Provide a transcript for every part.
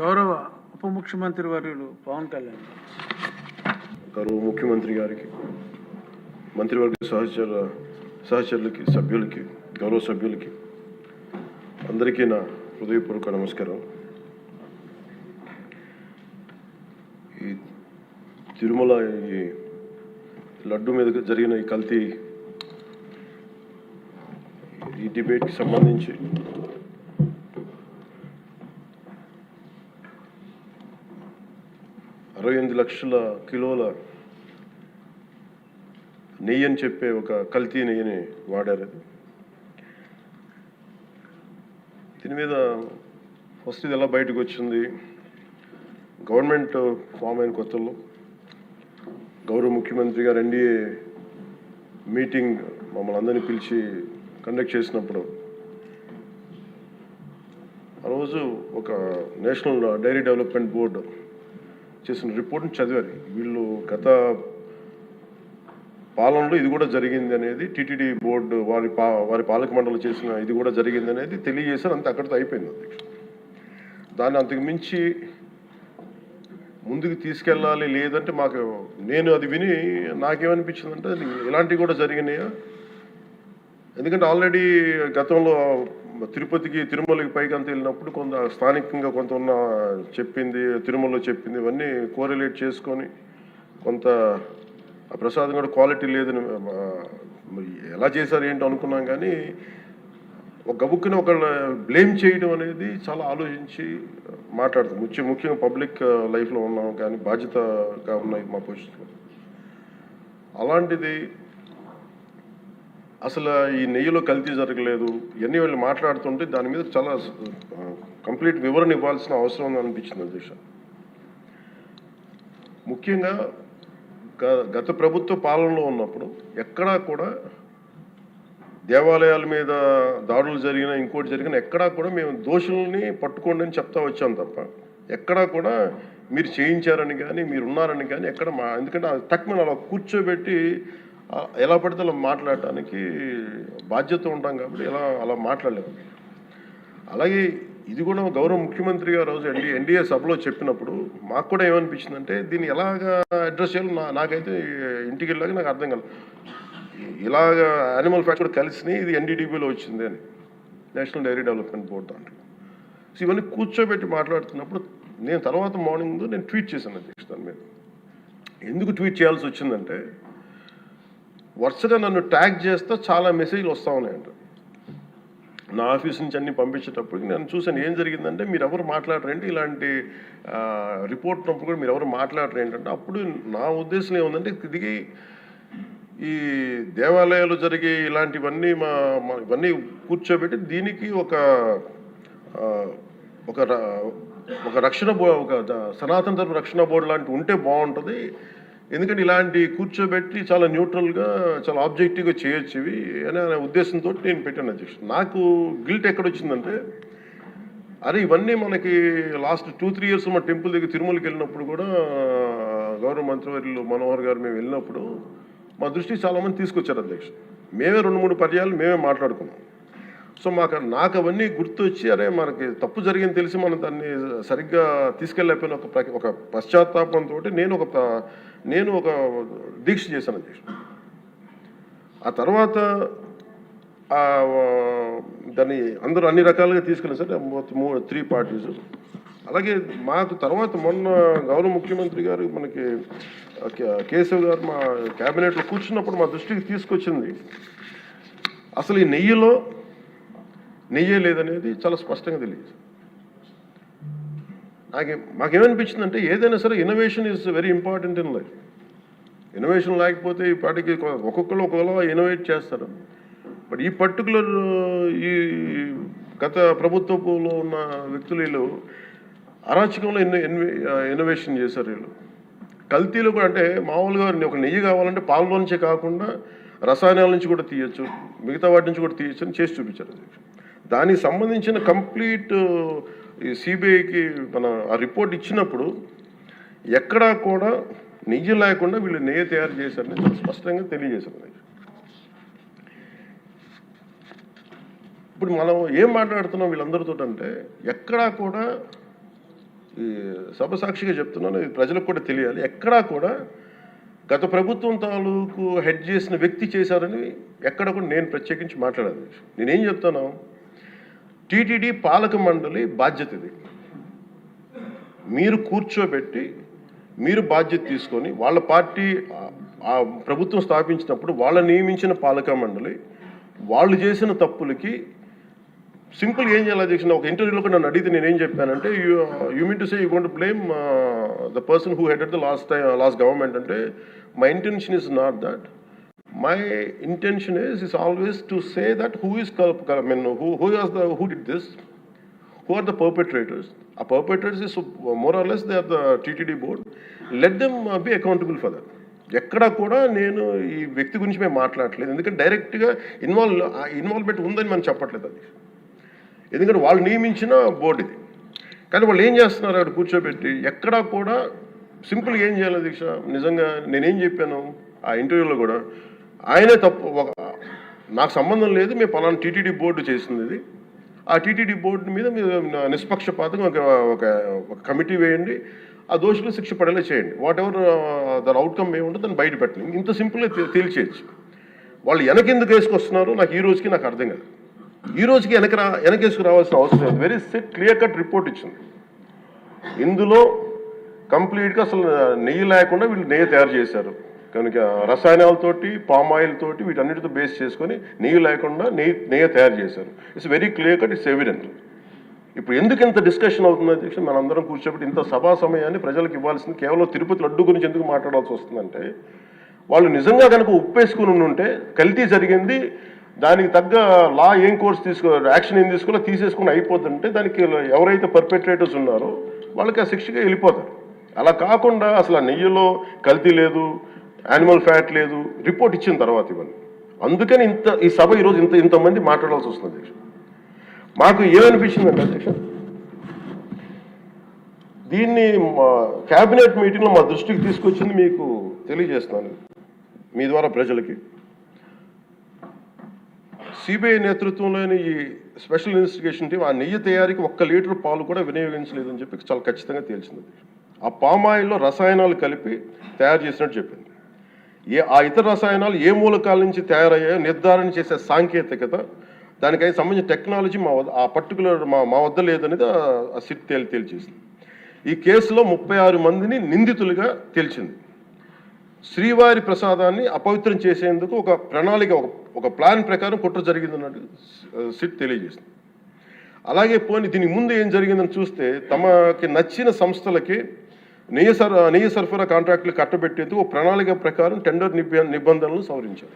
గౌరవ ఉప ముఖ్యమంత్రి వర్యులు పవన్ కళ్యాణ్ గౌరవ ముఖ్యమంత్రి గారికి, మంత్రివర్గ సహచరులకి, సభ్యులకి, గౌరవ సభ్యులకి అందరికీ నా హృదయపూర్వక నమస్కారం. ఈ తిరుమల ఈ లడ్డు మీద జరిగిన ఈ కల్తీ ఈ డిబేట్కి సంబంధించి $68 లక్షల కిలోల నెయ్యి అని చెప్పే ఒక కల్తీ నెయ్యిని వాడారు. దీని మీద ఫస్ట్ ఇది ఎలా బయటకు వచ్చింది? గవర్నమెంట్ ఫామ్ అయిన కొత్తలో గౌరవ ముఖ్యమంత్రి గారు ఎన్డీఏ మీటింగ్ మమ్మల్ని అందరినీ పిలిచి కండక్ట్ చేసినప్పుడు ఆ రోజు ఒక నేషనల్ డైరీ డెవలప్మెంట్ బోర్డు చేసిన రిపోర్ట్ని చదివారు. వీళ్ళు గత పాలనలో ఇది కూడా జరిగింది అనేది టీటీడీ బోర్డు వారి పాలక మండలి చేసిన ఇది కూడా జరిగింది అనేది తెలియజేశారు. అంతే, అక్కడితో అయిపోయింది అధ్యక్ష. దాన్ని అంతకు మించి ముందుకు తీసుకెళ్ళాలి లేదంటే నేను అది విని నాకేమనిపించిందంటే ఇలాంటివి కూడా జరిగినాయా? ఎందుకంటే ఆల్రెడీ గతంలో తిరుపతికి తిరుమలకి పైకి అంత వెళ్ళినప్పుడు కొంత స్థానికంగా కొంత ఉన్న చెప్పింది, తిరుమలలో చెప్పింది ఇవన్నీ కోరిలేట్ చేసుకొని కొంత ఆ ప్రసాదం కూడా క్వాలిటీ లేదని ఎలా చేశారు ఏంటో అనుకున్నాం. కానీ ఒక గబుక్కుని ఒకళ్ళ బ్లేమ్ చేయడం అనేది చాలా ఆలోచించి మాట్లాడతాం. ముఖ్యంగా పబ్లిక్ లైఫ్లో ఉన్నాం కానీ బాధ్యతగా ఉన్నాయి మా పొజిషన్లో. అలాంటిది అసలు ఈ నెయ్యిలో కల్తీ జరగలేదు ఇవన్నీ వాళ్ళు మాట్లాడుతుంటే దాని మీద చాలా కంప్లీట్ వివరణ ఇవ్వాల్సిన అవసరం ఉంది అనిపించింది అధ్యక్ష. ముఖ్యంగా గత ప్రభుత్వ పాలనలో ఉన్నప్పుడు ఎక్కడా కూడా దేవాలయాల మీద దాడులు జరిగినా ఇంకోటి జరిగినా ఎక్కడా కూడా మేము దోషుల్ని పట్టుకోండి అని చెప్తా వచ్చాం తప్ప ఎక్కడా కూడా మీరు చేయించారని కానీ మీరు ఉన్నారని కానీ ఎక్కడ ఎందుకంటే తక్కువ అలా కూర్చోబెట్టి ఎలా పడితే అలా మాట్లాడటానికి బాధ్యత ఉంటాం కాబట్టి అలా మాట్లాడలేము. అలాగే ఇది కూడా గౌరవ ముఖ్యమంత్రి గారు రోజు ఎన్డీఏ సభలో చెప్పినప్పుడు మాకు కూడా ఏమనిపించిందంటే దీన్ని ఎలాగా అడ్రస్ చేయాలో నాకైతే ఇంటికి వెళ్ళాక నాకు అర్థం కాలేదు. ఇలాగ యానిమల్ ఫ్యాక్ట్ కూడా కలిసి ఇది ఎన్డీడీబీలో వచ్చింది అని నేషనల్ డైరీ డెవలప్మెంట్ బోర్డు దాంట్లో. సో ఇవన్నీ కూర్చోబెట్టి మాట్లాడుతున్నప్పుడు నేను తర్వాత మార్నింగ్ నేను ట్వీట్ చేశాను అధ్యక్ష. దాని మీద ఎందుకు ట్వీట్ చేయాల్సి వచ్చిందంటే వరుసగా నన్ను ట్యాగ్ చేస్తే చాలా మెసేజ్లు వస్తూ ఉన్నాయంట. నా ఆఫీస్ నుంచి అన్ని పంపించేటప్పటికి నేను చూసాను ఏం జరిగిందంటే మీరు ఎవరు మాట్లాడరేంటి, ఇలాంటి రిపోర్ట్ ఉన్నప్పుడు కూడా మీరు ఎవరు మాట్లాడరు ఏంటంటే అప్పుడు నా ఉద్దేశం ఏముందంటే ఇది ఈ దేవాలయాలు జరిగే ఇలాంటివన్నీ ఇవన్నీ కూర్చోబెట్టి దీనికి ఒక రక్షణ ఒక సనాతన ధర్మ రక్షణ బోర్డు లాంటివి ఉంటే బాగుంటుంది. ఎందుకంటే ఇలాంటి కూర్చోబెట్టి చాలా న్యూట్రల్గా చాలా ఆబ్జెక్టివ్గా చేయొచ్చు ఇవి అనే ఉద్దేశంతో నేను పెట్టాను అధ్యక్ష. నాకు గిల్ట్ ఎక్కడొచ్చిందంటే అరే ఇవన్నీ మనకి లాస్ట్ 2-3 ఇయర్స్ మా టెంపుల్ దగ్గర తిరుమలకి వెళ్ళినప్పుడు కూడా గౌరవ మంత్రివర్యులు మనోహర్ గారు మేము వెళ్ళినప్పుడు మా దృష్టికి చాలామంది తీసుకొచ్చారు అధ్యక్ష. మేమే 2-3 పర్యాలు మేమే మాట్లాడుకున్నాం. సో నాకు అవన్నీ గుర్తొచ్చి అరే మనకి తప్పు జరిగింది తెలిసి మనం దాన్ని సరిగ్గా తీసుకెళ్ళకపోయిన ఒక పశ్చాత్తాపంతో నేను ఒక దీక్ష చేశాను అధ్యక్ష. ఆ తర్వాత దాన్ని అందరూ అన్ని రకాలుగా తీసుకెళ్ళారు సార్, 3 పార్టీస్. అలాగే మాకు తర్వాత మొన్న గౌరవ ముఖ్యమంత్రి గారు మనకి కేశవ్ గారు మా క్యాబినెట్లో కూర్చున్నప్పుడు మా దృష్టికి తీసుకొచ్చింది అసలు ఈ నెయ్యే లేదనేది చాలా స్పష్టంగా తెలియదు. మాకేమనిపించిందంటే ఏదైనా సరే innovation is very important in life. Innovation లేకపోతే ఈ పాటికి ఒక్కొక్కరు ఒకవేళ ఇన్నోవేట్ చేస్తారు. బట్ ఈ పర్టికులర్ ఈ గత ప్రభుత్వంలో ఉన్న వ్యక్తులు వీళ్ళు అరాచకంలో ఇన్నోవేషన్ చేశారు. వీళ్ళు కల్తీలు కూడా అంటే మామూలుగా ఒక నెయ్యి కావాలంటే పాలలో నుంచే కాకుండా రసాయనాల నుంచి కూడా తీయచ్చు, మిగతా వాటి నుంచి కూడా తీయచ్చు అని చేసి చూపించారు. దానికి సంబంధించిన కంప్లీట్ ఈ సిబిఐకి ఆ రిపోర్ట్ ఇచ్చినప్పుడు ఎక్కడా కూడా నెయ్యి లేకుండా వీళ్ళు నెయ్యి తయారు చేశారని చాలా స్పష్టంగా తెలియజేశారు. ఇప్పుడు మనం ఏం మాట్లాడుతున్నాం వీళ్ళందరితో అంటే ఎక్కడా కూడా ఈ సభ సాక్షిగా చెప్తున్నాను, ఇది ప్రజలకు కూడా తెలియాలి. ఎక్కడా కూడా గత ప్రభుత్వం తాలూకు హెడ్ చేసిన వ్యక్తి చేశారని ఎక్కడ కూడా నేను ప్రత్యేకించి మాట్లాడాలి. నేనేం చెప్తాను, టీటీడీ పాలక మండలి బాధ్యత ఇది. మీరు కూర్చోబెట్టి మీరు బాధ్యత తీసుకొని వాళ్ళ పార్టీ ఆ ప్రభుత్వం స్థాపించినప్పుడు వాళ్ళ నియమించిన పాలక మండలి వాళ్ళు చేసిన తప్పులకి సింపుల్ ఏం చేయాలి అధ్యక్ష, ఒక ఇంటర్వ్యూలో కూడా నన్ను అడిగితే నేనేం చెప్పానంటే, you mean to say you going to blame the person who headed the last government అంటే, my intention is not that. My intention is always to say that who did this, who are the perpetrators. A perpetrators is more or less they are the TTD board. Let them be accountable for that. ఎక్కడ కూడా నేను ఈ వ్యక్తి గురించి మేము మాట్లాడలేదు, ఎందుకంటే డైరెక్ట్గా ఇన్వాల్వ్మెంట్ ఉందని మనం చెప్పట్లేదు అది, ఎందుకంటే వాళ్ళు నియమించిన బోర్డు ఇది. కానీ వాళ్ళు ఏం చేస్తున్నారు అక్కడ కూర్చోబెట్టి, ఎక్కడా కూడా సింపుల్గా ఏం చేయాలి దీక్ష, నిజంగా నేనేం చెప్పాను ఆ ఇంటర్వ్యూలో కూడా, ఆయనే తప్పు, నాకు సంబంధం లేదు, మేము పలానా టీటీడీ బోర్డు చేసింది ఇది, ఆ టీటీడీ బోర్డు మీద మీరు నిష్పక్షపాతంగా ఒక కమిటీ వేయండి, ఆ దోషులు శిక్ష పడేలా చేయండి, వాట్ ఎవర్ దాని అవుట్కమ్ ఏముంటుందో దాన్ని బయట పెట్టండి, ఇంత సింపుల్గా తేల్చేయచ్చు. వాళ్ళు వెనకెందుకు వేసుకొస్తున్నారు నాకు ఈ రోజుకి నాకు అర్థం కాదు. ఈ రోజుకి వెనకేసుకు రావాల్సిన అవసరం లేదు. వెరీ క్లియర్ కట్ రిపోర్ట్ ఇచ్చింది. ఇందులో కంప్లీట్గా అసలు నెయ్యి లేకుండా వీళ్ళు నెయ్యి తయారు చేశారు కనుక, రసాయనాలతోటి పామ్ ఆయిల్ తోటి వీటన్నిటితో బేస్ చేసుకొని నెయ్యి లేకుండా నెయ్యి తయారు చేశారు. It's very clear cut, it's evident. ఇప్పుడు ఎందుకు ఇంత డిస్కషన్ అవుతుంది అధ్యక్ష, మనందరం కూర్చోబెట్టి ఇంత సభా సమయాన్ని ప్రజలకు ఇవ్వాల్సింది కేవలం తిరుపతి లడ్డు గురించి ఎందుకు మాట్లాడాల్సి వస్తుందంటే, వాళ్ళు నిజంగా కనుక ఉప్పేసుకుని ఉంటే కల్తీ జరిగింది, దానికి తగ్గ లా ఏం కోర్స్ యాక్షన్ ఏం తీసుకోవాలో తీసేసుకుని అయిపోతుంటే, దానికి ఎవరైతే పర్పెట్రేటర్స్ ఉన్నారో వాళ్ళకి ఆ శిక్షగా వెళ్ళిపోతారు. అలా కాకుండా అసలు ఆ నెయ్యిలో కల్తీ లేదు, యానిమల్ ఫ్యాట్ లేదు, రిపోర్ట్ ఇచ్చిన తర్వాత ఇవన్నీ. అందుకని ఈ సభ ఈరోజు ఇంతమంది మాట్లాడాల్సి వస్తుంది అధ్యక్ష. మాకు ఏమనిపించిందంటే అధ్యక్ష, దీన్ని క్యాబినెట్ మీటింగ్లో మా దృష్టికి తీసుకొచ్చింది మీకు తెలియజేస్తున్నాను మీ ద్వారా ప్రజలకి. సిబిఐ నేతృత్వంలోని ఈ స్పెషల్ ఇన్వెస్టిగేషన్ టీం ఆ నెయ్యి తయారీకి 1 లీటర్ పాలు కూడా వినియోగించలేదని చెప్పి చాలా ఖచ్చితంగా తేల్చింది. ఆ పామాయిల్లో రసాయనాలు కలిపి తయారు చేసినట్టు చెప్పింది. ఆ ఇతర రసాయనాలు ఏ మూలకాల నుంచి తయారయ్యాయో నిర్ధారణ చేసే సాంకేతికత, దానికి సంబంధించిన టెక్నాలజీ ఆ పర్టికులర్ మా వద్ద లేదనేది ఆ సిట్ తేల్చేసింది. ఈ కేసులో 36 మందిని నిందితులుగా తేల్చింది. శ్రీవారి ప్రసాదాన్ని అపవిత్రం చేసేందుకు ఒక ప్రణాళిక, ఒక ప్లాన్ ప్రకారం కుట్ర జరిగిందన్నట్టు సిట్ తెలియజేసింది. అలాగే దీనికి ముందు ఏం జరిగిందని చూస్తే, తమకి నచ్చిన సంస్థలకి నెయ్యి సరఫరా కాంట్రాక్టులు కట్టబెట్టేందుకు ఒక ప్రణాళిక ప్రకారం టెండర్ నిబంధనలు సవరించారు.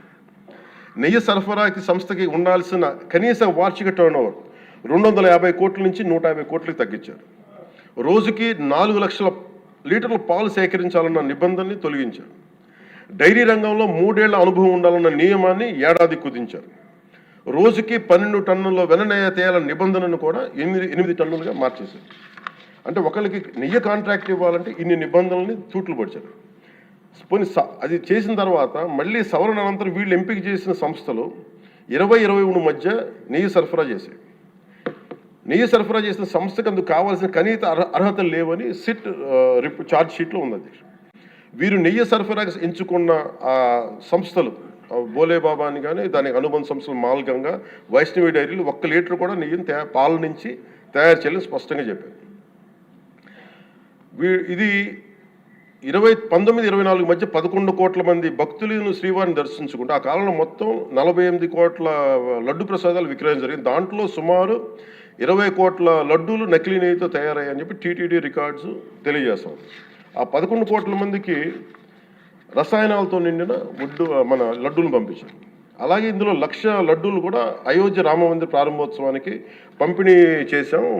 నెయ్యి సరఫరాకి సంస్థకి ఉండాల్సిన కనీస వార్షిక టర్నోవర్ 250 కోట్ల నుంచి 150 కోట్లకు తగ్గించారు. రోజుకి 4 లక్షల లీటర్ల పాలు సేకరించాలన్న నిబంధనని తొలగించారు. డైరీ రంగంలో 3 ఏళ్ల అనుభవం ఉండాలన్న నియమాన్ని ఏడాది కుదించారు. రోజుకి 12 టన్నుల వెన్నెయ్య తేయాలన్న నిబంధనను కూడా 8 టన్నులుగా మార్చేశారు. అంటే ఒకళ్ళకి నెయ్యి కాంట్రాక్ట్ ఇవ్వాలంటే ఇన్ని నిబంధనల్ని తూట్లు పడిచారు. అది చేసిన తర్వాత మళ్ళీ సవరణ అనంతరం వీళ్ళు ఎంపిక చేసిన సంస్థలు 20-23 మధ్య నెయ్యి సరఫరా చేశాయి. నెయ్యి సరఫరా చేసిన సంస్థకు అందుకు కావాల్సిన కనీస అర్హతలు లేవని సిట్ ఛార్జ్ షీట్లో ఉంది. వీరు నెయ్యి సరఫరాకి ఎంచుకున్న సంస్థలు బోలేబాబా అని కానీ దానికి అనుబంధ సంస్థలు మాల్గంగా, వైష్ణవి డైరీలు 1 లీటర్ కూడా నెయ్యిని పాల నుంచి తయారు చేయాలని స్పష్టంగా చెప్పారు. ఇది 1924 మధ్య 11 కోట్ల మంది భక్తులను శ్రీవారిని దర్శించుకుంటే ఆ కాలంలో మొత్తం 48 కోట్ల లడ్డు ప్రసాదాలు విక్రయం జరిగింది. దాంట్లో సుమారు 20 కోట్ల లడ్డూలు నకిలీ నెయ్యితో తయారయ్యాయని చెప్పి టీటీడీ రికార్డ్స్ తెలియజేస్తాం. ఆ 11 కోట్ల మందికి రసాయనాలతో నిండిన మన లడ్డూలను పంపించారు. అలాగే ఇందులో 1,00,000 లడ్డూలు కూడా అయోధ్య రామ మందిర ప్రారంభోత్సవానికి పంపిణీ చేశారు.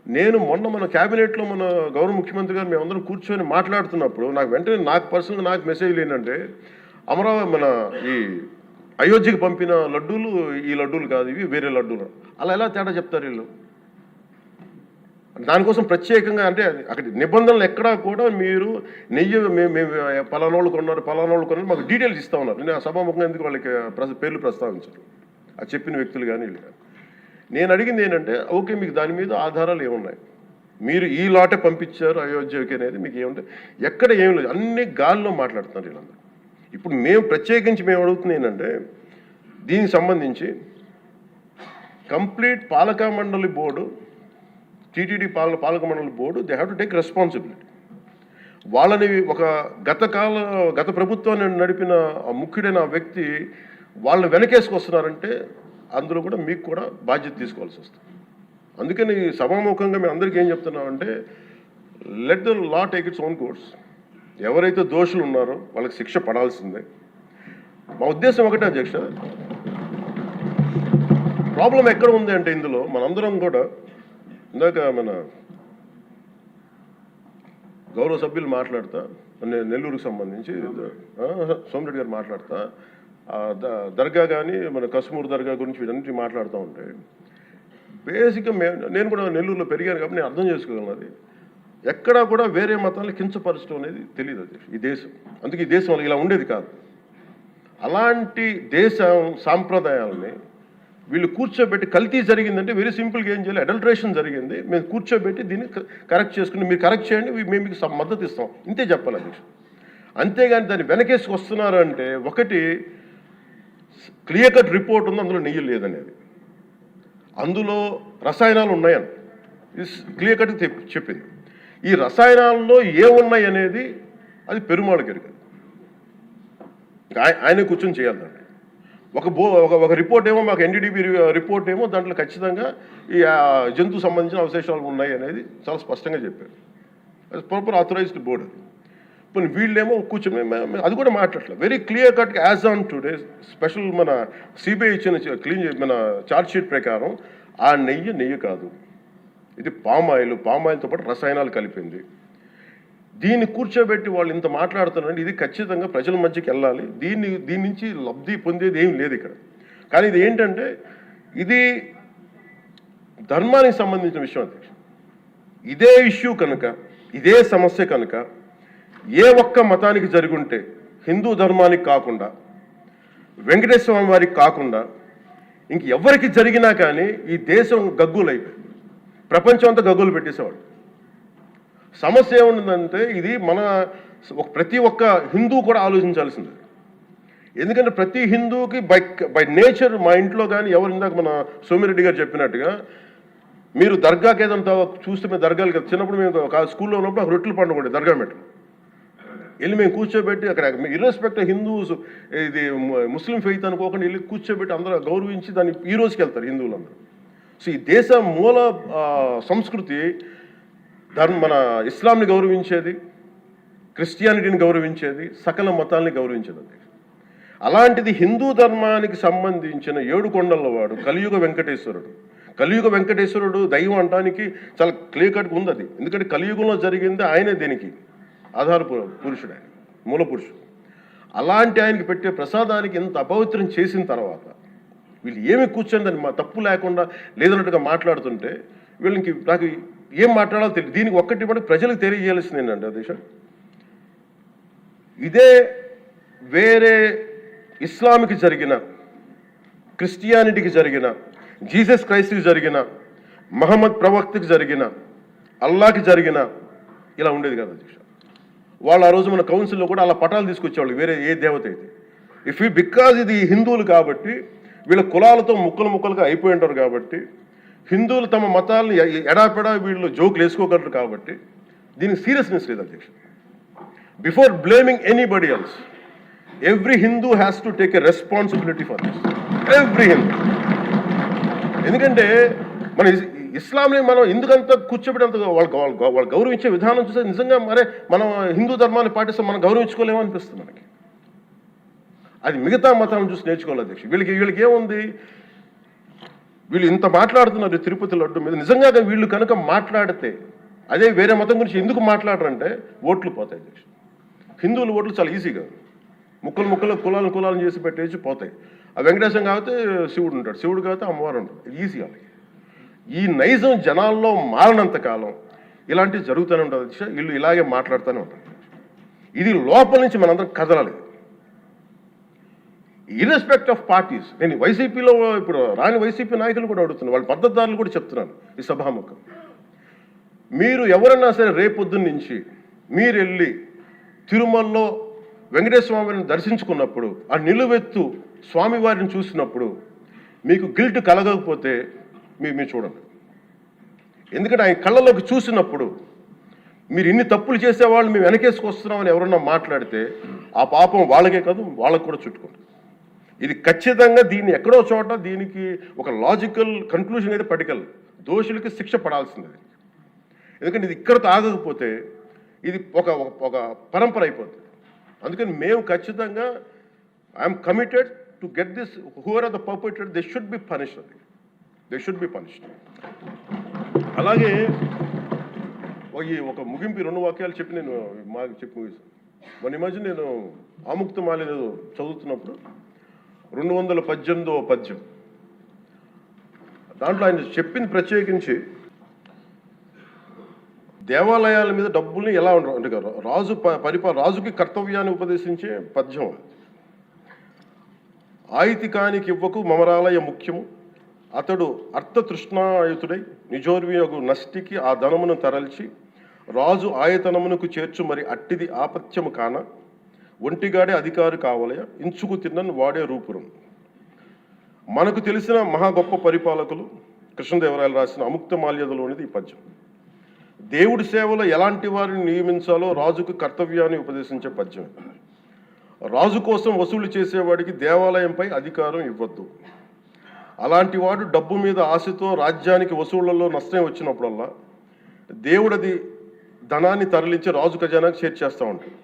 నేను మొన్న మన క్యాబినెట్లో మన గౌరవ ముఖ్యమంత్రి గారు మేమందరం కూర్చొని మాట్లాడుతున్నప్పుడు నాకు పర్సనల్గా నాకు మెసేజ్లు ఏంటంటే, మన ఈ అయోధ్యకి పంపిన లడ్డూలు ఈ లడ్డూలు కాదు, ఇవి వేరే లడ్డూలు. అలా ఎలా తేడా చెప్తారు వీళ్ళు? దానికోసం ప్రత్యేకంగా అంటే అక్కడ నిబంధనలు ఎక్కడా కూడా మీరు నెయ్యి మేము పలానోళ్ళు కొన్నారు మాకు డీటెయిల్స్ ఇస్తూ ఉన్నారు. నేను ఆ సభాముఖంగా ఎందుకు వాళ్ళకి పేర్లు ప్రస్తావించారు, అది చెప్పిన వ్యక్తులు కానీ వీళ్ళు కానీ. నేను అడిగింది ఏంటంటే ఓకే, మీకు దాని మీద ఆధారాలు ఏమున్నాయి, మీరు ఈ లాటే పంపించారు అయోధ్యకి అనేది మీకు ఏముంటాయి, ఎక్కడ ఏం లేదు, అన్ని గాల్లో మాట్లాడుతున్నారు వీళ్ళందరూ. ఇప్పుడు మేము ప్రత్యేకించి మేము అడుగుతుంది ఏంటంటే దీనికి సంబంధించి కంప్లీట్ పాలక మండలి బోర్డు, టీటీడీ పాలక మండలి board, they have to take responsibility. వాళ్ళని ఒక గత ప్రభుత్వాన్ని నడిపిన ముఖ్యుడైన వ్యక్తి వాళ్ళని వెనకేసుకొస్తున్నారంటే అందులో కూడా మీకు కూడా బాధ్యత తీసుకోవాల్సి వస్తుంది. అందుకని సభాముఖంగా మేము అందరికీ ఏం చెప్తున్నామంటే let the law take its own course. ఎవరైతే దోషులు ఉన్నారో వాళ్ళకి శిక్ష పడాల్సిందే. మా ఉద్దేశం ఒకటే అధ్యక్ష, ప్రాబ్లం ఎక్కడ ఉంది అంటే ఇందులో మనందరం కూడా ఇందాక మన గౌరవ సభ్యులు మాట్లాడతా, నెల్లూరుకు సంబంధించి సోమిరెడ్డి గారు మాట్లాడతా దర్గా కానీ మన కసుమూరు దర్గా గురించి వీటన్నిటి మాట్లాడుతూ ఉంటే బేసిక్గా నేను కూడా నెల్లూరులో పెరిగాను కాబట్టి నేను అర్థం చేసుకోగలను. అది ఎక్కడా కూడా వేరే మతాలను కించపరచడం అనేది తెలియదు అది ఈ దేశం. అందుకే ఈ దేశం ఇలా ఉండేది కాదు. అలాంటి దేశం సాంప్రదాయాలని వీళ్ళు కూర్చోబెట్టి కల్తీ జరిగిందంటే వెరీ సింపుల్గా ఏం చేయాలి, అడల్ట్రేషన్ జరిగింది, మేము కూర్చోబెట్టి దీన్ని కరెక్ట్ చేసుకుని మీరు కరెక్ట్ చేయండి, మేము మీకు మద్దతు ఇస్తాం, ఇంతే చెప్పాలి అధ్యక్ష. అంతేగాని దాన్ని వెనకేసి వస్తున్నారు అంటే ఒకటి క్లియర్ కట్ రిపోర్ట్ ఉంది, అందులో నెయ్యి లేదనేది, అందులో రసాయనాలు ఉన్నాయని ఇది క్లియర్ కట్ చెప్పింది. ఈ రసాయనాల్లో ఏమున్నాయి అనేది అది పెరుమాళ్ గారికి, ఆయన కూర్చొని చేయాలి. ఒక రిపోర్ట్ ఏమో మాకు ఎన్డీడీబీ రిపోర్ట్ ఏమో దాంట్లో ఖచ్చితంగా ఈ జంతు సంబంధించిన అవశేషాలు ఉన్నాయి అనేది చాలా స్పష్టంగా చెప్పారు. అది ప్రాపర్ ఆథరైజ్డ్ బోర్డు. ఇప్పుడు వీళ్ళేమో కూర్చొని అది కూడా మాట్లాడలేదు. Very clear cut as on today special మన సిబిఐ ఇచ్చిన మన ఛార్జ్ షీట్ ప్రకారం ఆ నెయ్యి కాదు, ఇది పామాయిల్తో పాటు రసాయనాలు కలిపింది. దీన్ని కూర్చోబెట్టి వాళ్ళు ఇంత మాట్లాడుతున్నారంటే ఇది ఖచ్చితంగా ప్రజల మధ్యకి వెళ్ళాలి. దీని నుంచి లబ్ధి పొందేది ఏం లేదు ఇక్కడ. కానీ ఇది ఏంటంటే ఇది ధర్మానికి సంబంధించిన విషయం అధ్యక్ష. ఇదే ఇష్యూ కనుక, ఇదే సమస్య కనుక ఏ ఒక్క మతానికి జరుగుంటే, హిందూ ధర్మానికి కాకుండా, వెంకటేశ్వర స్వామి వారికి కాకుండా ఇంకెవరికి జరిగినా కానీ ఈ దేశం గగ్గులైపోయి ప్రపంచం అంతా గగ్గులు పెట్టేసేవాడు. సమస్య ఏముందంటే ఇది ప్రతి ఒక్క హిందూ కూడా ఆలోచించాల్సింది. ఎందుకంటే ప్రతి హిందూకి బై నేచర్, మా ఇంట్లో కానీ ఎవరు ఇందాక మన సోమిరెడ్డి గారు చెప్పినట్టుగా మీరు దర్గాకి ఏదంతా చూస్తే మేము దర్గాలు కదా, చిన్నప్పుడు మేము స్కూల్లో ఉన్నప్పుడు రొట్టెలు పండుగ దర్గా మెట్లు వెళ్ళి మేము కూర్చోబెట్టి అక్కడ ఇర్రెస్పెక్ట్ హిందూస్ ఇది ముస్లిం ఫెయిత్ అనుకోకుండా వెళ్ళి కూర్చోబెట్టి అందరూ గౌరవించి దాన్ని ఈ రోజుకి వెళ్తారు హిందువులందరూ. సో ఈ దేశ మూల సంస్కృతి మన ఇస్లాంని గౌరవించేది, క్రిస్టియానిటీని గౌరవించేది, సకల మతాల్ని గౌరవించేది. అలాంటిది హిందూ ధర్మానికి సంబంధించిన 7 కొండల వాడు కలియుగ వెంకటేశ్వరుడు దైవం అనడానికి చాలా క్లియర్ కట్గా ఉంది అది. ఎందుకంటే కలియుగంలో జరిగింది ఆయనే, దీనికి ఆధార పురుషుడు, ఆయన మూల పురుషుడు. అలాంటి ఆయనకి పెట్టే ప్రసాదానికి ఇంత అపవిత్రం చేసిన తర్వాత వీళ్ళు ఏమి కూర్చొని దాన్ని తప్పు లేకుండా లేదన్నట్టుగా మాట్లాడుతుంటే వీళ్ళకి నాకు ఏం మాట్లాడాలో తెలియదు. దీనికి ఒక్కటి కూడా ప్రజలకు తెలియజేయాల్సింది ఏంటంటే అధ్యక్ష, ఇదే వేరే ఇస్లాంకి జరిగిన, క్రిస్టియానిటీకి జరిగిన, జీసస్ క్రైస్ట్కి జరిగిన, మహమ్మద్ ప్రవక్తకి జరిగిన, అల్లాకి జరిగిన ఇలా ఉండేది కదా అధ్యక్ష. వాళ్ళు ఆ రోజు మన కౌన్సిల్లో కూడా అలా పటాలు తీసుకొచ్చేవాళ్ళు వేరే ఏ దేవత అయితే. బికాజ్ ఇది హిందువులు కాబట్టి వీళ్ళ కులాలతో ముక్కలుగా అయిపోయి ఉంటారు కాబట్టి, హిందువులు తమ మతాలను ఎడాపెడా వీళ్ళు జోకులు వేసుకోగలరు కాబట్టి దీనికి సీరియస్నెస్ లేదు అధ్యక్ష. Before blaming anybody else, every Hindu has to take a responsibility for this, every Hindu. ఎందుకంటే మన ఇస్లాంని మనం ఎందుకంత కూర్చోబెట్టేంత వాళ్ళు గౌరవించే విధానం చూస్తే నిజంగా మనం హిందూ ధర్మాన్ని పాటిస్తాం, మనం గౌరవించుకోలేమో అనిపిస్తుంది మనకి. అది మిగతా మతాలను చూసి నేర్చుకోవాలి అధ్యక్ష. వీళ్ళకి ఏముంది, వీళ్ళు ఇంత మాట్లాడుతున్నారు తిరుపతి లడ్డు మీద. నిజంగా వీళ్ళు కనుక మాట్లాడితే అదే వేరే మతం గురించి ఎందుకు మాట్లాడరంటే ఓట్లు పోతాయి అధ్యక్ష. హిందువుల ఓట్లు చాలా ఈజీగా ముక్కలు కులాలను చేసి పెట్టేసి పోతాయి. ఆ వెంకటేశ్వరం కాబట్టి శివుడు ఉంటాడు, శివుడు కాబట్టి అమ్మవారు ఉంటాడు, ఈజీ వాళ్ళకి. ఈ నైజం జనాల్లో మారినంత కాలం ఇలాంటివి జరుగుతూనే ఉంటుంది అధ్యక్ష. వీళ్ళు ఇలాగే మాట్లాడుతూనే ఉంటారు. ఇది లోపల నుంచి మనందరం కదలాలి. ఇర్రెస్పెక్ట్ ఆఫ్ పార్టీస్. నేను వైసీపీలో ఇప్పుడు రాని వైసీపీ నాయకులు కూడా అడుగుతున్నాను, వాళ్ళ మద్దతుదారులు కూడా చెప్తున్నాను ఈ సభాముఖం. మీరు ఎవరన్నా సరే రేపొద్దున్న నుంచి మీరు వెళ్ళి తిరుమలలో వెంకటేశ్వర స్వామిని దర్శించుకున్నప్పుడు, ఆ నిలువెత్తు స్వామివారిని చూసినప్పుడు మీకు గిల్ట్ కలగకపోతే మీరు చూడండి. ఎందుకంటే ఆయన కళ్ళలోకి చూసినప్పుడు మీరు ఇన్ని తప్పులు చేసేవాళ్ళు మేము వెనకేసుకొస్తున్నామని ఎవరన్నా మాట్లాడితే ఆ పాపం వాళ్ళకే కాదు, వాళ్ళకు కూడా చుట్టుకుంటుంది. ఇది ఖచ్చితంగా దీన్ని ఎక్కడో చోట దీనికి ఒక లాజికల్ కన్క్లూజన్ అయితే పట్టుకెళ్ళదు. దోషులకి శిక్ష పడాల్సింది. ఎందుకంటే ఇది ఇక్కడతో ఆగకపోతే ఇది ఒక పరంపర అయిపోతుంది. అందుకని మేము ఖచ్చితంగా I'm committed to get this, who are the perpetrator, they should be punished. They should be punished. అలాగే ఒక ముగింపు 2 వాక్యాలు చెప్పి నేను మాకు చెప్పి ముగిస్తాను. మొన్న ఈ మధ్య నేను ఆముక్తమాల్య చదువుతున్నప్పుడు 218వ పద్యం, దాంట్లో ఆయన చెప్పింది ప్రత్యేకించి దేవాలయాల మీద డబ్బుల్ని ఎలా ఉండరు అంటే రాజుకి కర్తవ్యాన్ని ఉపదేశించే పద్యం. ఆయితికానికి ఇవ్వకు మమరాలయ ముఖ్యము, అతడు అర్థతృష్ణాయుతుడై నిజోర్వియగు నష్టికి ఆ ధనమును తరల్చి రాజు ఆయతనమునకు చేర్చు మరి అట్టిది ఆపత్యము కాన, ఒంటిగాడే అధికారి కావలయ ఇంచుకు తిన్నను వాడే రూపురం. మనకు తెలిసిన మహా గొప్ప పరిపాలకులు కృష్ణదేవరాయలు రాసిన అముక్తమాల్యదలోనిది ఈ పద్యం. దేవుడి సేవలో ఎలాంటి వారిని నియమించాలో రాజుకు కర్తవ్యాన్ని ఉపదేశించే పద్యం. రాజు కోసం వసూలు చేసేవాడికి దేవాలయంపై అధికారం ఇవ్వద్దు. అలాంటి వాడు డబ్బు మీద ఆశతో రాజ్యానికి వసూళ్లలో నష్టం వచ్చినప్పుడల్లా దేవుడది ధనాన్ని తరలించి రాజు ఖజానాకు చేర్చేస్తూ ఉంటాడు.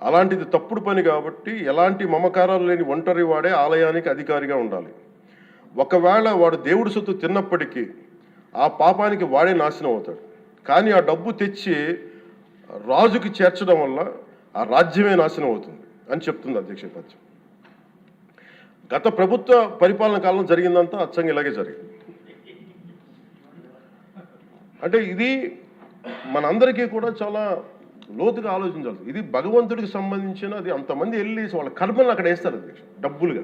అలాంటిది తప్పుడు పని కాబట్టి ఎలాంటి మమకారాలు లేని ఒంటరి వాడే ఆలయానికి అధికారిగా ఉండాలి. ఒకవేళ వాడు దేవుడి సొత్తు తిన్నప్పటికీ ఆ పాపానికి వాడే నాశనం అవుతాడు. కానీ ఆ డబ్బు తెచ్చి రాజుకి చేర్చడం వల్ల ఆ రాజ్యమే నాశనం అవుతుంది అని చెప్తుంది అధ్యక్ష పద్యం. గత ప్రభుత్వ పరిపాలన కాలంలో జరిగిందంతా అచ్చంగా ఇలాగే జరిగింది. అంటే ఇది మనందరికీ కూడా చాలా లోతుగా ఆలోచించాలి. ఇది భగవంతుడికి సంబంధించిన, అది అంతమంది వెళ్ళి వాళ్ళ కర్మని అక్కడ వేస్తారు అధ్యక్ష డబ్బులుగా.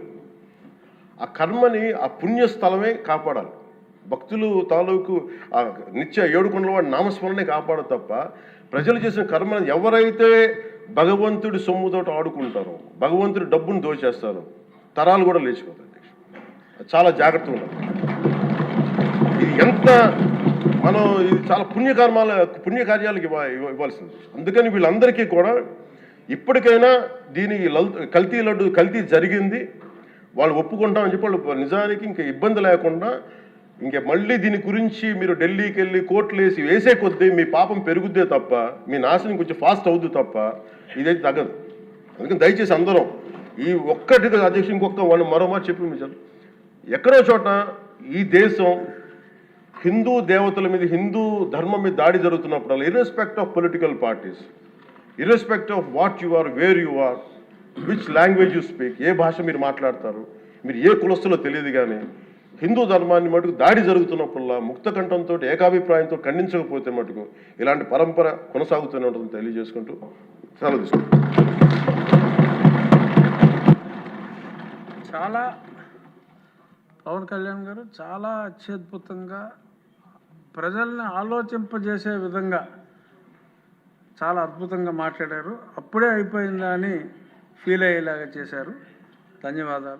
ఆ కర్మని ఆ పుణ్యస్థలమే కాపాడాలి. భక్తులు తాలూకు ఆ నిత్య 7 కొండల వాడి నామస్మరణే కాపాడు తప్ప ప్రజలు చేసిన కర్మను ఎవరైతే భగవంతుడి సొమ్ముతోటి ఆడుకుంటారో, భగవంతుడి డబ్బును దోచేస్తారో తరాలు కూడా లేచిపోతాయి. చాలా జాగ్రత్తగా ఉండాలి. ఇది ఎంత ఇది చాలా పుణ్యకార్యాలకు ఇవ్వాల్సింది. అందుకని వీళ్ళందరికీ కూడా ఇప్పటికైనా దీనికి కల్తీ జరిగింది, వాళ్ళు ఒప్పుకుంటామని చెప్పి వాళ్ళు నిజానికి ఇంకా ఇబ్బంది లేకుండా ఇంక మళ్ళీ దీని గురించి మీరు ఢిల్లీకి వెళ్ళి కోర్టులు వేసే కొద్దీ మీ పాపం పెరుగుద్దే తప్ప మీ నాశనం కొంచెం ఫాస్ట్ అవుద్ది తప్ప ఇదైతే తగ్గదు. అందుకని దయచేసి అందరం ఈ ఒక్కటి అధ్యక్షుడు ఇంకొక మరో మాట చెప్పి మీరు ఎక్కడో చోట ఈ దేశం హిందూ దేవతల మీద, హిందూ ధర్మం మీద దాడి జరుగుతున్నప్పుడు irrespective of political parties, irrespective of what you are, where you are, which language you speak, ఏ భాష మీరు మాట్లాడతారు, మీరు ఏ కులస్తులో తెలియదు, కానీ హిందూ ధర్మాన్ని మటుకు దాడి జరుగుతున్నప్పుడల్లా ముక్తకంఠంతో ఏకాభిప్రాయంతో ఖండించకపోతే మటుకు ఇలాంటి పరంపర కొనసాగుతూనే ఉంటుందని తెలియజేసుకుంటూ సెలవు తీసుకుంటాం. చాలా పవన్ కళ్యాణ్ గారు చాలా అత్యద్భుతంగా ప్రజల్ని ఆలోచింపజేసే విధంగా చాలా అద్భుతంగా మాట్లాడారు. అప్పుడే అయిపోయిందా అని ఫీల్ అయ్యేలాగా చేశారు. ధన్యవాదాలు.